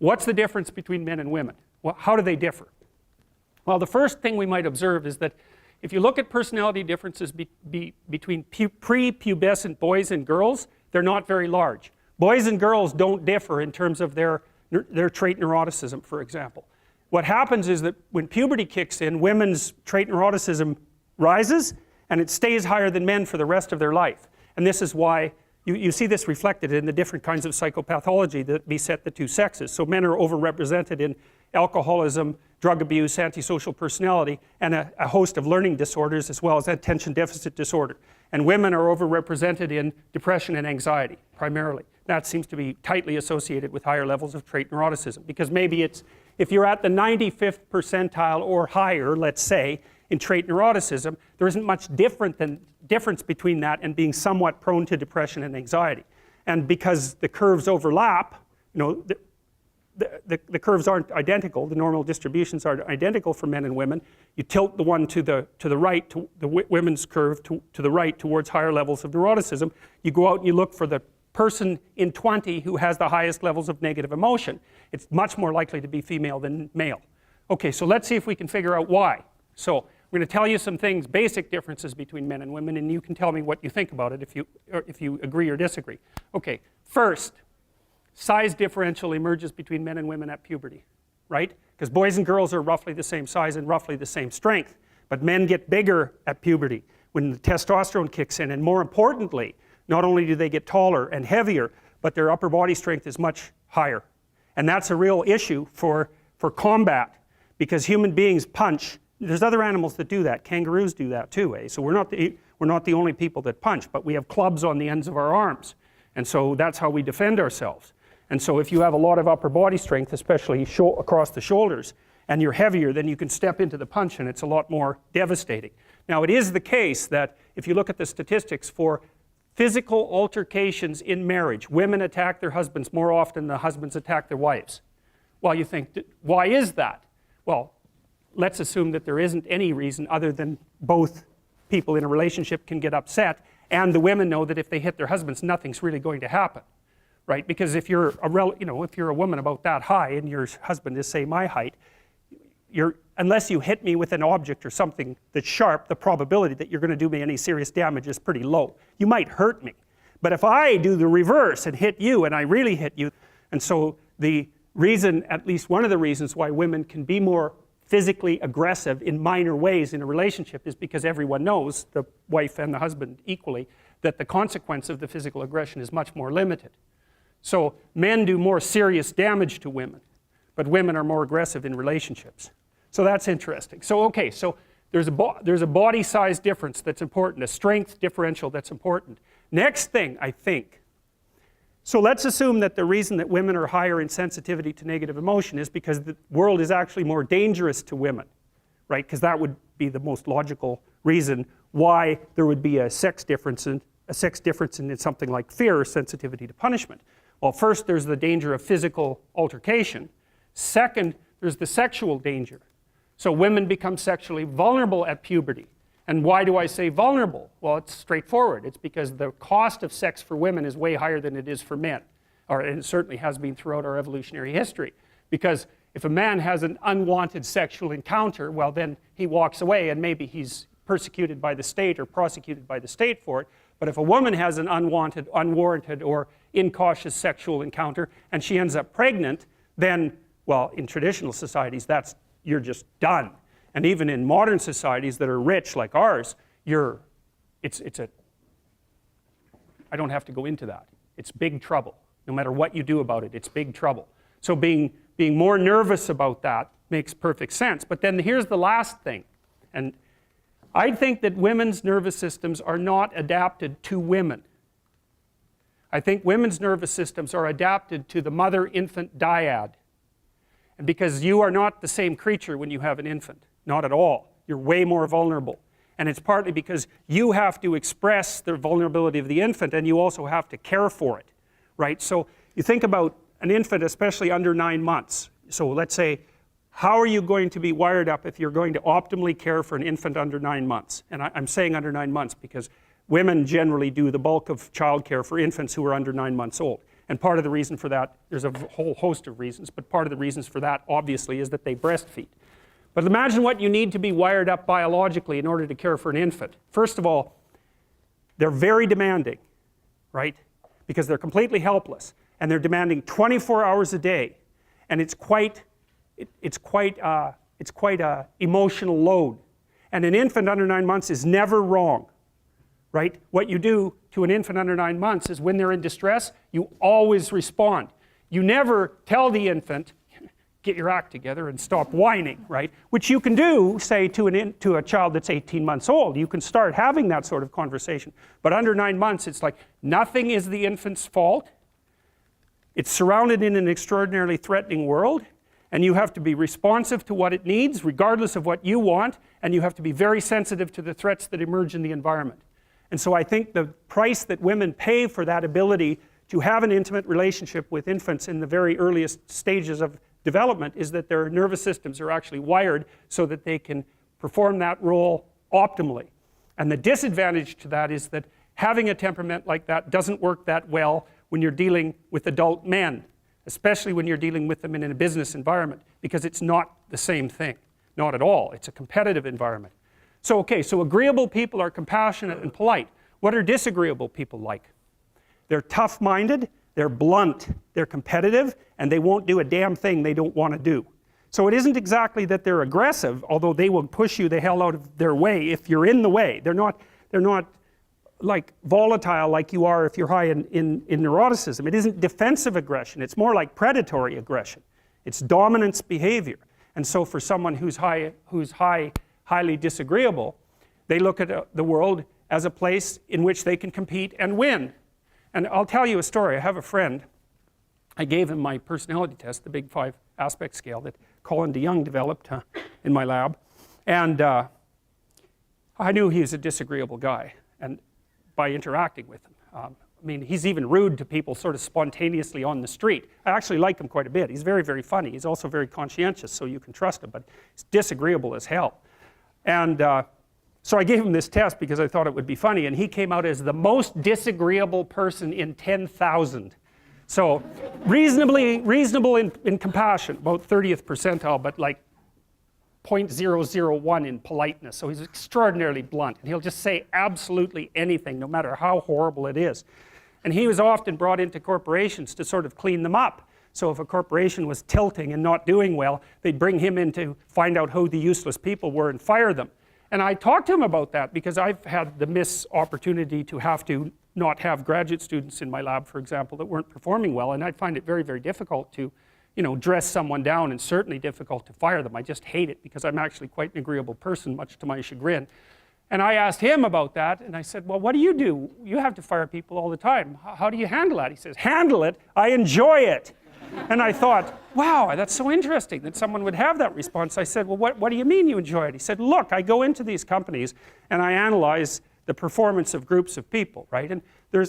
what's the difference between men and women? Well, how do they differ? Well, the first thing we might observe is that if you look at personality differences between prepubescent boys and girls, they're not very large. Boys and girls don't differ in terms of their trait neuroticism, for example. What happens is that when puberty kicks in, women's trait neuroticism rises, and it stays higher than men for the rest of their life. And this is why you see this reflected in the different kinds of psychopathology that beset the two sexes. So men are overrepresented in alcoholism, drug abuse, antisocial personality, and a host of learning disorders, as well as attention deficit disorder. And women are overrepresented in depression and anxiety, primarily. That seems to be tightly associated with higher levels of trait neuroticism, because maybe it's, if you're at the 95th percentile or higher, let's say, in trait neuroticism, there isn't much difference between that and being somewhat prone to depression and anxiety. And because the curves overlap, you know, the curves aren't identical, the normal distributions aren't identical for men and women. You tilt the one to the right, to the women's curve to the right towards higher levels of neuroticism. You go out and you look for the person in 20 who has the highest levels of negative emotion. It's much more likely to be female than male. Okay, so let's see if we can figure out why. So I'm going to tell you some things, basic differences between men and women, and you can tell me what you think about it if you agree or disagree. Okay, first, size differential emerges between men and women at puberty, right? Because boys and girls are roughly the same size and roughly the same strength, but men get bigger at puberty when the testosterone kicks in, and more importantly, not only do they get taller and heavier, but their upper body strength is much higher. And that's a real issue for combat, because human beings punch. There's other animals that do that. Kangaroos do that too, eh? So we're not the only people that punch, but we have clubs on the ends of our arms. And so that's how we defend ourselves. And so if you have a lot of upper body strength, especially across the shoulders, and you're heavier, then you can step into the punch and it's a lot more devastating. Now, it is the case that if you look at the statistics for physical altercations in marriage, women attack their husbands more often than the husbands attack their wives. Well, you think, why is that? Well, let's assume that there isn't any reason other than both people in a relationship can get upset, and the women know that if they hit their husbands, nothing's really going to happen, right? Because if you're if you're a woman about that high and your husband is, say, my height, unless you hit me with an object or something that's sharp, the probability that you're going to do me any serious damage is pretty low. You might hurt me, but if I do the reverse and hit you, and I really hit you, and so the reason, at least one of the reasons why women can be more physically aggressive in minor ways in a relationship is because everyone knows, the wife and the husband equally, that the consequence of the physical aggression is much more limited. So men do more serious damage to women, but women are more aggressive in relationships. So that's interesting. So okay, so there's a body size difference that's important, a strength differential that's important. Next thing, I think, so let's assume that the reason that women are higher in sensitivity to negative emotion is because the world is actually more dangerous to women, right? Because that would be the most logical reason why there would be a sex difference in something like fear or sensitivity to punishment. Well, first, there's the danger of physical altercation. Second, there's the sexual danger. So women become sexually vulnerable at puberty. And why do I say vulnerable? Well, it's straightforward. It's because the cost of sex for women is way higher than it is for men. And it certainly has been throughout our evolutionary history. Because if a man has an unwanted sexual encounter, well, then he walks away and maybe he's persecuted by the state or prosecuted by the state for it. But if a woman has an unwanted, unwarranted, or incautious sexual encounter and she ends up pregnant, then, well, in traditional societies, you're just done. And even in modern societies that are rich like ours, I don't have to go into that. It's big trouble. No matter what you do about it, it's big trouble. So being more nervous about that makes perfect sense. But then here's the last thing. And I think that women's nervous systems are not adapted to women. I think women's nervous systems are adapted to the mother-infant dyad. And because you are not the same creature when you have an infant. Not at all. You're way more vulnerable. And it's partly because you have to express the vulnerability of the infant and you also have to care for it, right? So you think about an infant, especially under 9 months. So let's say, how are you going to be wired up if you're going to optimally care for an infant under 9 months? And I'm saying under 9 months because women generally do the bulk of childcare for infants who are under 9 months old. And part of the reason for that, there's a whole host of reasons, but part of the reasons for that obviously is that they breastfeed. But imagine what you need to be wired up biologically in order to care for an infant. First of all, they're very demanding, right? Because they're completely helpless, and they're demanding 24 hours a day, and it's quite a emotional load. And an infant under 9 months is never wrong, right? What you do to an infant under 9 months is when they're in distress, you always respond. You never tell the infant, get your act together and stop whining, right? Which you can do, say, to a child that's 18 months old. You can start having that sort of conversation. But under 9 months, it's like nothing is the infant's fault. It's surrounded in an extraordinarily threatening world, and you have to be responsive to what it needs, regardless of what you want, and you have to be very sensitive to the threats that emerge in the environment. And so I think the price that women pay for that ability to have an intimate relationship with infants in the very earliest stages of development is that their nervous systems are actually wired so that they can perform that role optimally. And the disadvantage to that is that having a temperament like that doesn't work that well when you're dealing with adult men, especially when you're dealing with them in a business environment, because it's not the same thing. Not at all. It's a competitive environment. So, okay, so agreeable people are compassionate and polite. What are disagreeable people like? They're tough-minded, they're blunt, they're competitive, and they won't do a damn thing they don't want to do. So it isn't exactly that they're aggressive, although they will push you the hell out of their way if you're in the way. They're not like volatile like you are if you're high in neuroticism. It isn't defensive aggression. It's more like predatory aggression. It's dominance behavior. And so for someone who's highly disagreeable, they look at the world as a place in which they can compete and win. And I'll tell you a story. I have a friend. I gave him my personality test, the Big 5 aspect scale that Colin DeYoung developed in my lab. And I knew he was a disagreeable guy, and by interacting with him. I mean, he's even rude to people sort of spontaneously on the street. I actually like him quite a bit. He's very, very funny. He's also very conscientious, so you can trust him, but he's disagreeable as hell. And so I gave him this test because I thought it would be funny, and he came out as the most disagreeable person in 10,000. So reasonable in compassion, about 30th percentile, but like 0.001 in politeness. So he's extraordinarily blunt, and he'll just say absolutely anything, no matter how horrible it is. And he was often brought into corporations to sort of clean them up. So if a corporation was tilting and not doing well, they'd bring him in to find out who the useless people were and fire them. And I talked to him about that because I've had the opportunity to have to not have graduate students in my lab, for example, that weren't performing well, and I find it very, very difficult to, dress someone down, and certainly difficult to fire them. I just hate it because I'm actually quite an agreeable person, much to my chagrin. And I asked him about that, and I said, well, what do? You have to fire people all the time. How do you handle that? He says, handle it? I enjoy it. And I thought, wow, that's so interesting that someone would have that response. I said, well, what do you mean you enjoy it? He said, look, I go into these companies and I analyze the performance of groups of people, right? And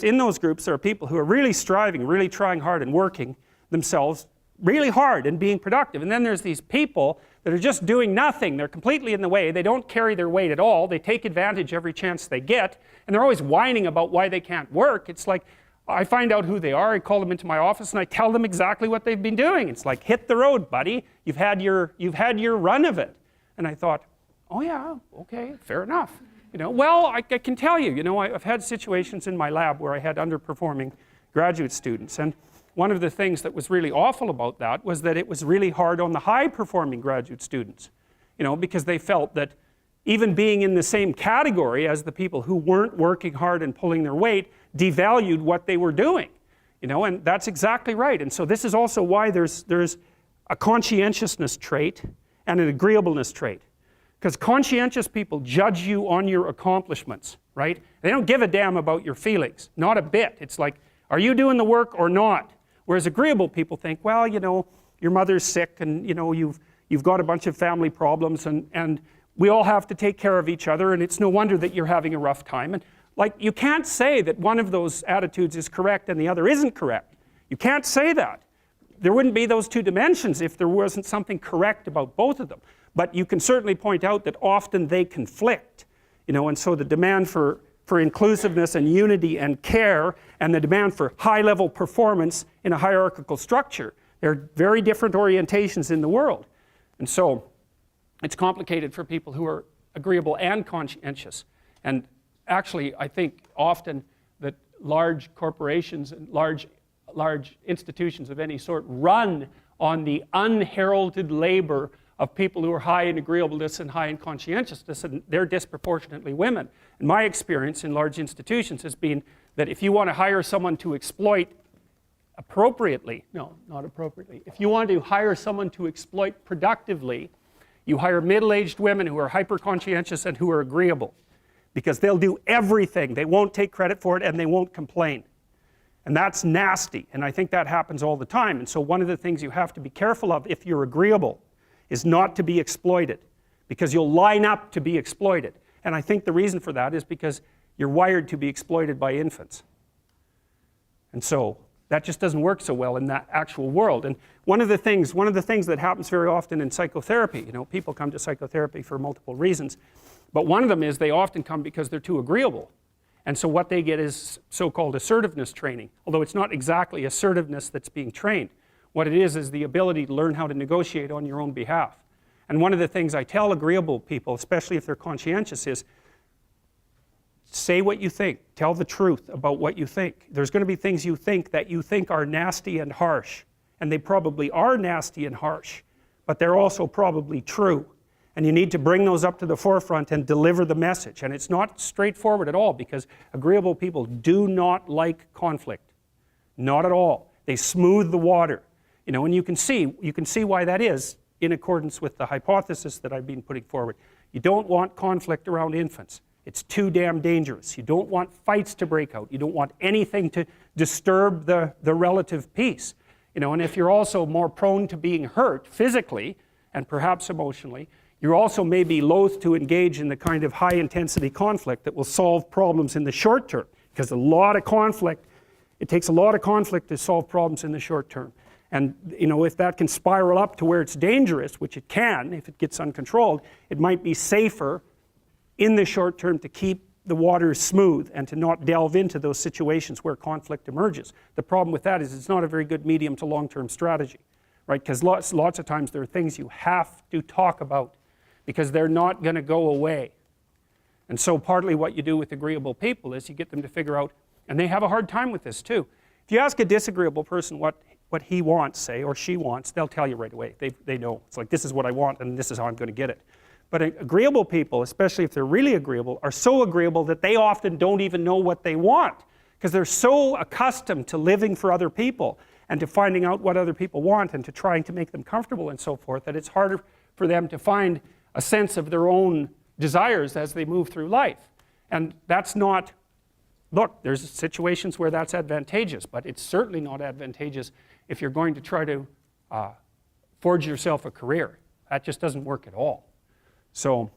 in those groups, there are people who are really striving, really trying hard and working themselves really hard and being productive. And then there's these people that are just doing nothing. They're completely in the way. They don't carry their weight at all. They take advantage every chance they get. And they're always whining about why they can't work. It's like, I find out who they are, I call them into my office, and I tell them exactly what they've been doing. It's like, hit the road, buddy. You've had your run of it. And I thought, oh yeah, okay, fair enough. Well, I can tell you, I've had situations in my lab where I had underperforming graduate students. And one of the things that was really awful about that was that it was really hard on the high-performing graduate students, because they felt that even being in the same category as the people who weren't working hard and pulling their weight devalued what they were doing, and that's exactly right. And so this is also why there's a conscientiousness trait and an agreeableness trait. Because conscientious people judge you on your accomplishments, right? They don't give a damn about your feelings, not a bit. It's like, are you doing the work or not? Whereas agreeable people think, well, your mother's sick, and you've got a bunch of family problems, and we all have to take care of each other, and it's no wonder that you're having a rough time. And like, you can't say that one of those attitudes is correct and the other isn't correct. You can't say that. There wouldn't be those two dimensions if there wasn't something correct about both of them. But you can certainly point out that often they conflict, and so the demand for for inclusiveness and unity and care, and the demand for high-level performance in a hierarchical structure. They're very different orientations in the world. And so it's complicated for people who are agreeable and conscientious. And actually, I think often that large corporations and large institutions of any sort run on the unheralded labor of people who are high in agreeableness and high in conscientiousness, and they're disproportionately women. And my experience in large institutions has been that if you want to hire someone to exploit appropriately, no, not appropriately, if you want to hire someone to exploit productively, you hire middle-aged women who are hyper-conscientious and who are agreeable, because they'll do everything. They won't take credit for it, and they won't complain. And that's nasty, and I think that happens all the time. And so one of the things you have to be careful of if you're agreeable is not to be exploited, because you'll line up to be exploited. And I think the reason for that is because you're wired to be exploited by infants. And so that just doesn't work so well in that actual world. And one of the things that happens very often in psychotherapy, you know, people come to psychotherapy for multiple reasons, but one of them is they often come because they're too agreeable. And so what they get is so-called assertiveness training, although it's not exactly assertiveness that's being trained. What it is the ability to learn how to negotiate on your own behalf. And one of the things I tell agreeable people, especially if they're conscientious, is say what you think. Tell the truth about what you think. There's going to be things you think that you think are nasty and harsh. And they probably are nasty and harsh, but they're also probably true. And you need to bring those up to the forefront and deliver the message. And it's not straightforward at all, because agreeable people do not like conflict. Not at all. They smooth the water. You know, and you can see why that is in accordance with the hypothesis that I've been putting forward. You don't want conflict around infants. It's too damn dangerous. You don't want fights to break out. You don't want anything to disturb the relative peace. You know, and if you're also more prone to being hurt physically and perhaps emotionally, you're also maybe loath to engage in the kind of high-intensity conflict that will solve problems in the short term, because it takes a lot of conflict to solve problems in the short term. And you know, if that can spiral up to where it's dangerous, which it can if it gets uncontrolled, it might be safer in the short term to keep the waters smooth and to not delve into those situations where conflict emerges. The problem with that is it's not a very good medium to long-term strategy, right? Because lots of times there are things you have to talk about because they're not going to go away. And so partly what you do with agreeable people is you get them to figure out, and they have a hard time with this too. If you ask a disagreeable person what he wants, say, or she wants, they'll tell you right away. They know. It's like, this is what I want, and this is how I'm going to get it. But agreeable people, especially if they're really agreeable, are so agreeable that they often don't even know what they want, because they're so accustomed to living for other people and to finding out what other people want and to trying to make them comfortable and so forth, that it's harder for them to find a sense of their own desires as they move through life. And that's not, look, there's situations where that's advantageous, but it's certainly not advantageous if you're going to try to forge yourself a career. That just doesn't work at all. So